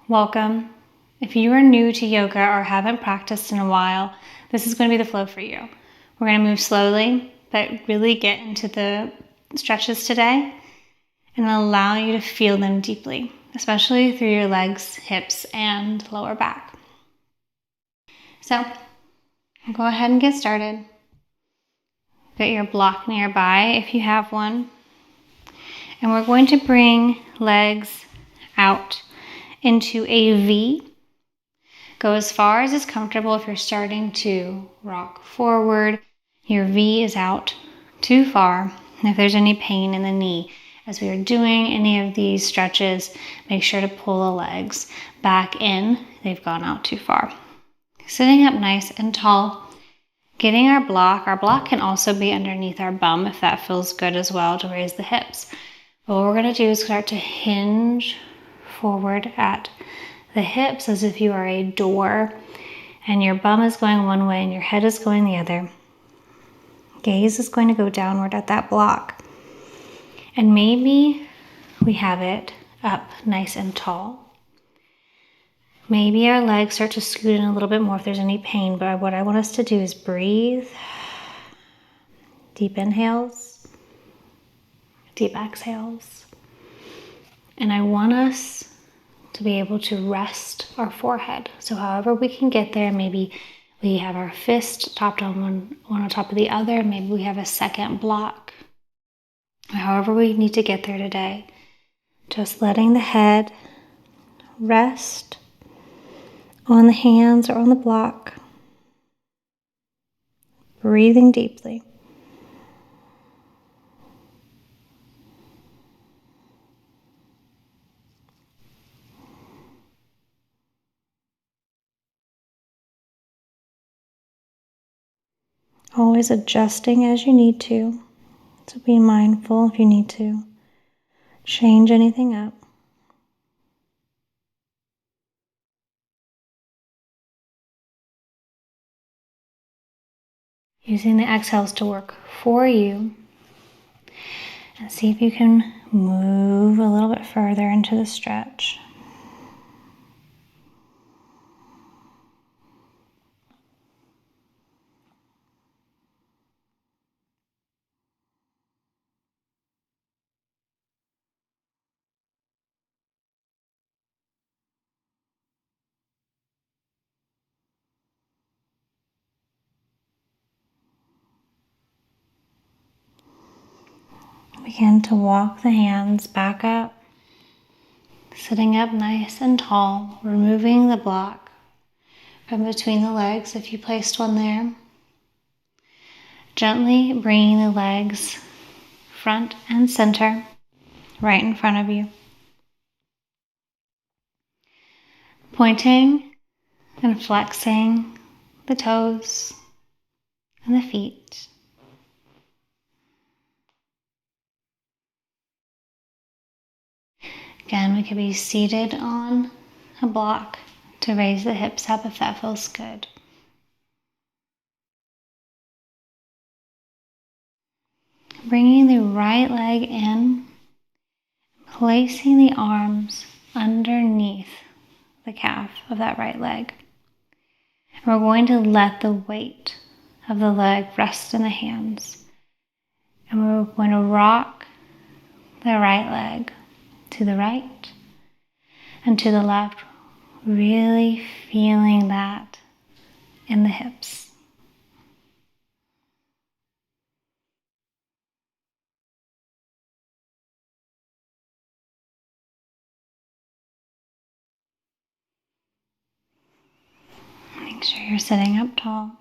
welcome. If you are new to yoga or haven't practiced in a while, this is going to be the flow for you. We're going to move slowly, but really get into the stretches today and allow you to feel them deeply, especially through your legs, hips, and lower back. So, we'll go ahead and get started. Get your block nearby if you have one. And we're going to bring legs out into a V. Go as far as is comfortable. If you're starting to rock forward, your V is out too far. And if there's any pain in the knee, as we are doing any of these stretches, make sure to pull the legs back in. They've gone out too far. Sitting up nice and tall, getting our block. Our block can also be underneath our bum if that feels good as well to raise the hips. But what we're going to do is start to hinge forward at the hips as if you are a door and your bum is going one way and your head is going the other. Gaze is going to go downward at that block. And maybe we have it up nice and tall. Maybe our legs start to scoot in a little bit more if there's any pain, but what I want us to do is breathe. Deep inhales, deep exhales. And I want us to be able to rest our forehead. So however we can get there, maybe we have our fist topped on one on top of the other, maybe we have a second block. However we need to get there today, just letting the head rest on the hands or on the block, breathing deeply. Always adjusting as you need to. So be mindful if you need to change anything up. Using the exhales to work for you. And see if you can move a little bit further into the stretch. Begin to walk the hands back up, sitting up nice and tall, removing the block from between the legs if you placed one there. Gently bringing the legs front and center, right in front of you. Pointing and flexing the toes and the feet. Again, we could be seated on a block to raise the hips up if that feels good. Bringing the right leg in, placing the arms underneath the calf of that right leg. And we're going to let the weight of the leg rest in the hands. And we're going to rock the right leg to the right and to the left, really feeling that in the hips. Make sure you're sitting up tall.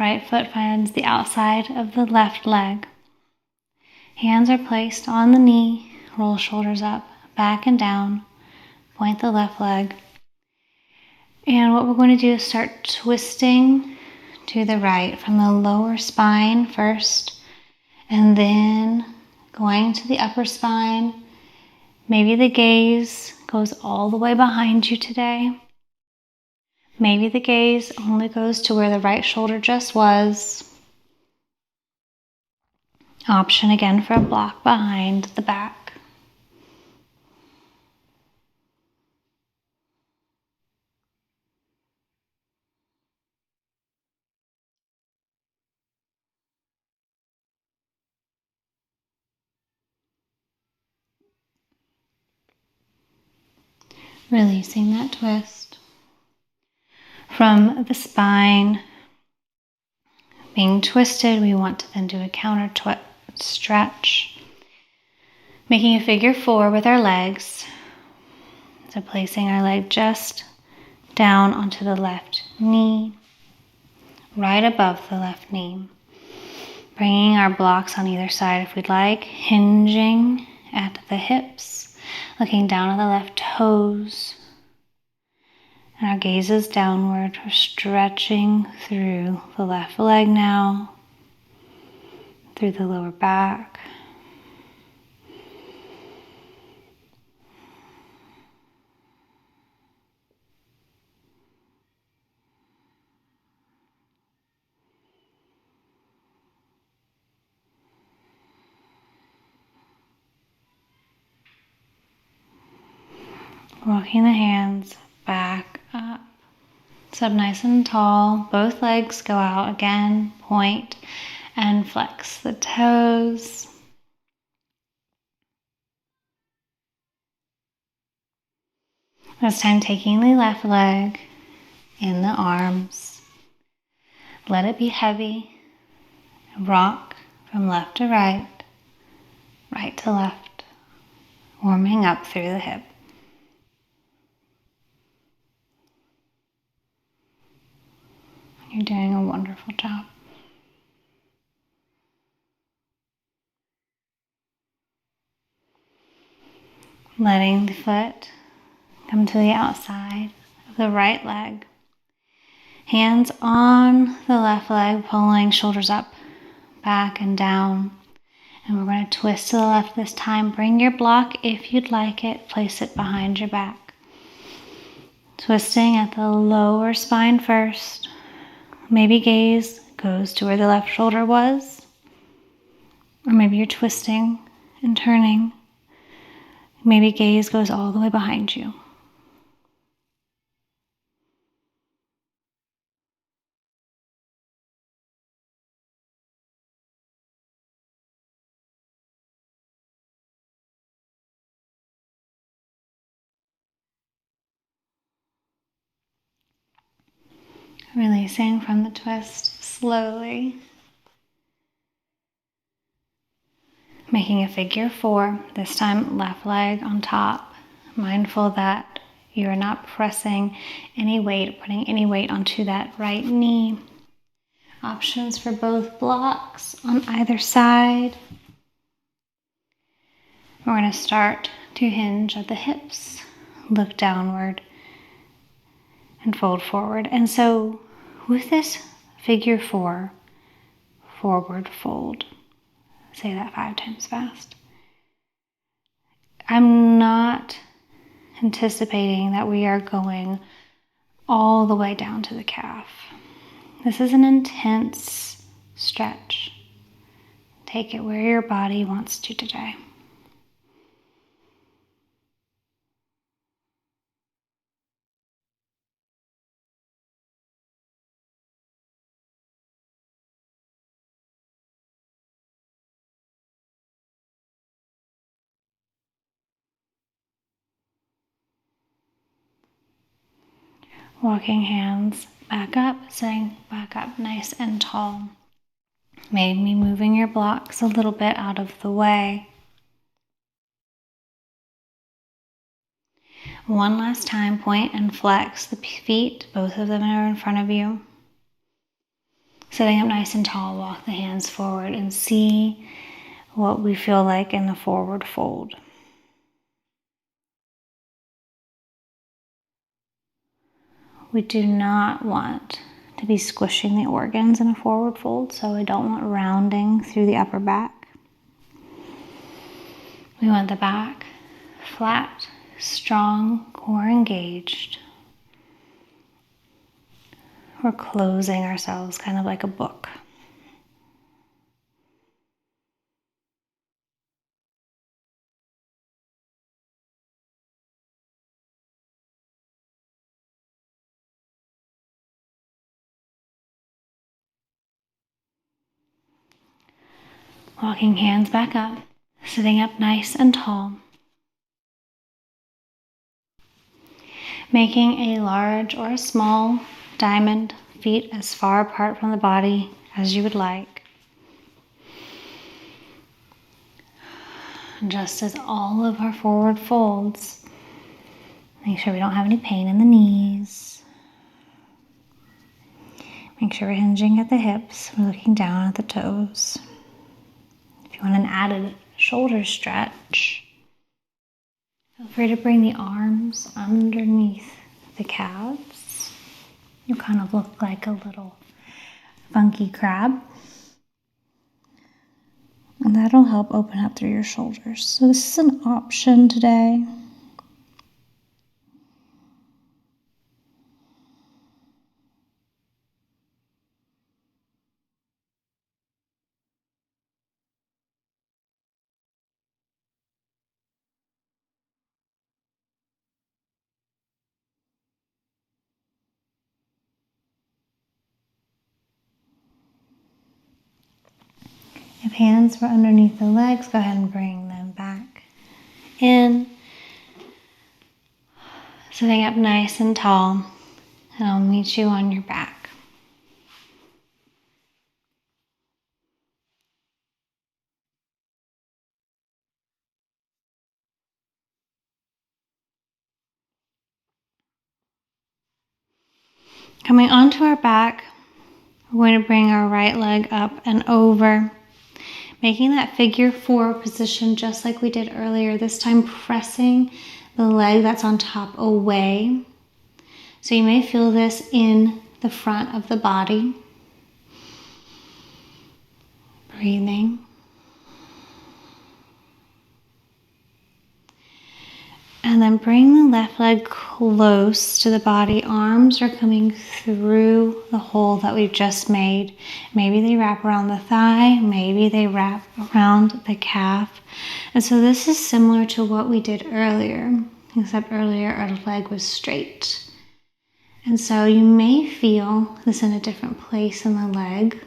Right foot finds the outside of the left leg. Hands are placed on the knee, roll shoulders up, back and down, point the left leg. And what we're going to do is start twisting to the right from the lower spine first, and then going to the upper spine. Maybe the gaze goes all the way behind you today. Maybe the gaze only goes to where the right shoulder just was. Option again for a block behind the back. Releasing that twist. From the spine being twisted, we want to then do a counter stretch. Making a figure 4 with our legs. So placing our leg just down onto the left knee, right above the left knee. Bringing our blocks on either side if we'd like, hinging at the hips, looking down at the left toes. And our gaze is downward. We're stretching through the left leg now, through the lower back. Walking the hands back up. Sit up nice and tall. Both legs go out again. Point and flex the toes. This time taking the left leg in the arms. Let it be heavy. Rock from left to right, right to left. Warming up through the hip. You're doing a wonderful job. Letting the foot come to the outside of the right leg. Hands on the left leg, pulling shoulders up, back and down. And we're going to twist to the left this time. Bring your block if you'd like it. Place it behind your back. Twisting at the lower spine first. Maybe gaze goes to where the left shoulder was. Or maybe you're twisting and turning. Maybe gaze goes all the way behind you. Releasing from the twist slowly. Making a figure 4, this time left leg on top. Mindful that you're not pressing any weight, putting any weight onto that right knee. Options for both blocks on either side. We're going to start to hinge at the hips, look downward, and fold forward. And so with this figure 4, forward fold. Say that 5 times fast. I'm not anticipating that we are going all the way down to the calf. This is an intense stretch. Take it where your body wants to today. Walking hands back up, sitting back up nice and tall. Maybe moving your blocks a little bit out of the way. One last time, point and flex the feet. Both of them are in front of you. Sitting up nice and tall, walk the hands forward and see what we feel like in the forward fold. We do not want to be squishing the organs in a forward fold, so I don't want rounding through the upper back. We want the back flat, strong, core engaged. We're closing ourselves kind of like a book. Walking hands back up, sitting up nice and tall. making a large or a small diamond, feet as far apart from the body as you would like. Just as all of our forward folds, make sure we don't have any pain in the knees. Make sure we're hinging at the hips, we're looking down at the toes. If you want an added shoulder stretch, feel free to bring the arms underneath the calves. You kind of look like a little funky crab. And that'll help open up through your shoulders. So this is an option today. If hands were underneath the legs, go ahead and bring them back in. Sitting up nice and tall, and I'll meet you on your back. Coming onto our back, we're going to bring our right leg up and over, making that figure 4 position just like we did earlier, this time pressing the leg that's on top away. So you may feel this in the front of the body. Breathing. And then bring the left leg close to the body. Arms are coming through the hole that we've just made. Maybe they wrap around the thigh, maybe they wrap around the calf. And so this is similar to what we did earlier, except earlier our leg was straight. And so you may feel this in a different place in the leg,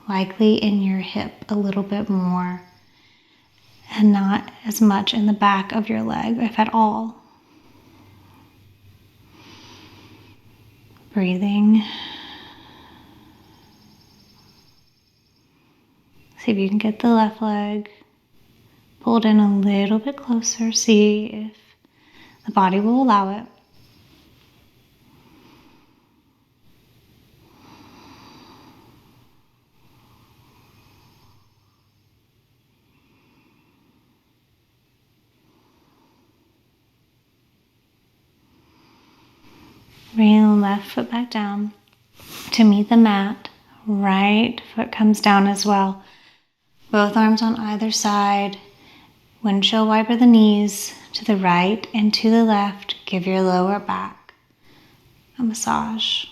likely in your hip a little bit more, and not as much in the back of your leg, if at all. Breathing. See if you can get the left leg pulled in a little bit closer. See if the body will allow it. Bring the left foot back down to meet the mat. Right foot comes down as well. Both arms on either side. Windshield wiper the knees to the right and to the left. Give your lower back a massage.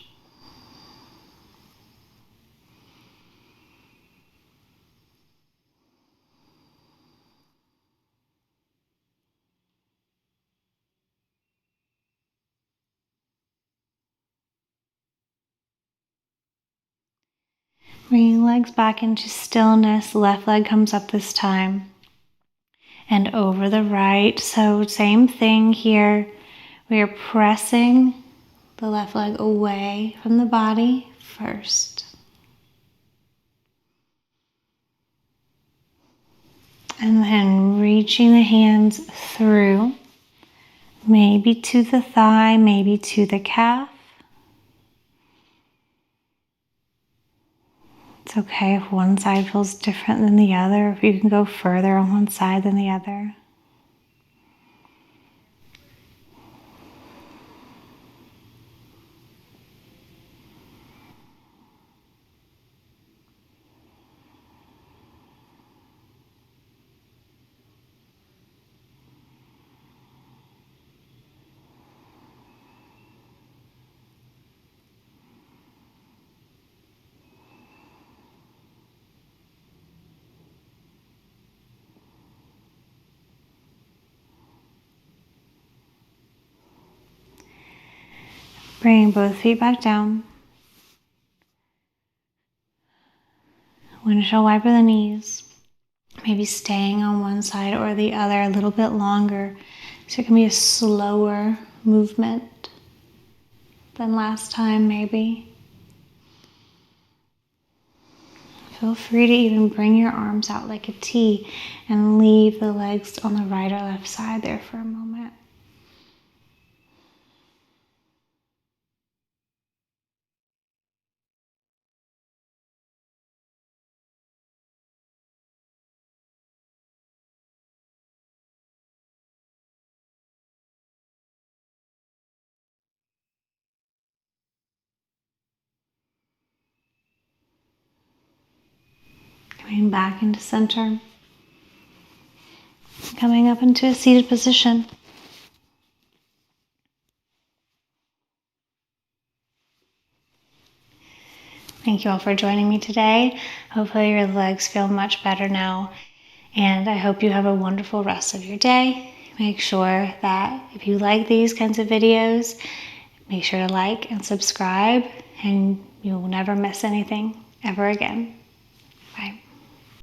Bringing legs back into stillness. Left leg comes up this time. And over the right. So same thing here. We are pressing the left leg away from the body first. And then reaching the hands through. Maybe to the thigh, maybe to the calf. It's okay if one side feels different than the other, if you can go further on one side than the other. Bringing both feet back down. Windshield wiper the knees. Maybe staying on one side or the other a little bit longer. So it can be a slower movement. than last time, maybe. Feel free to even bring your arms out like a T and leave the legs on the right or left side there for a moment. Coming back into center. Coming up into a seated position. Thank you all for joining me today. Hopefully your legs feel much better now. And I hope you have a wonderful rest of your day. Make sure that if you like these kinds of videos, make sure to like and subscribe, and you will never miss anything ever again.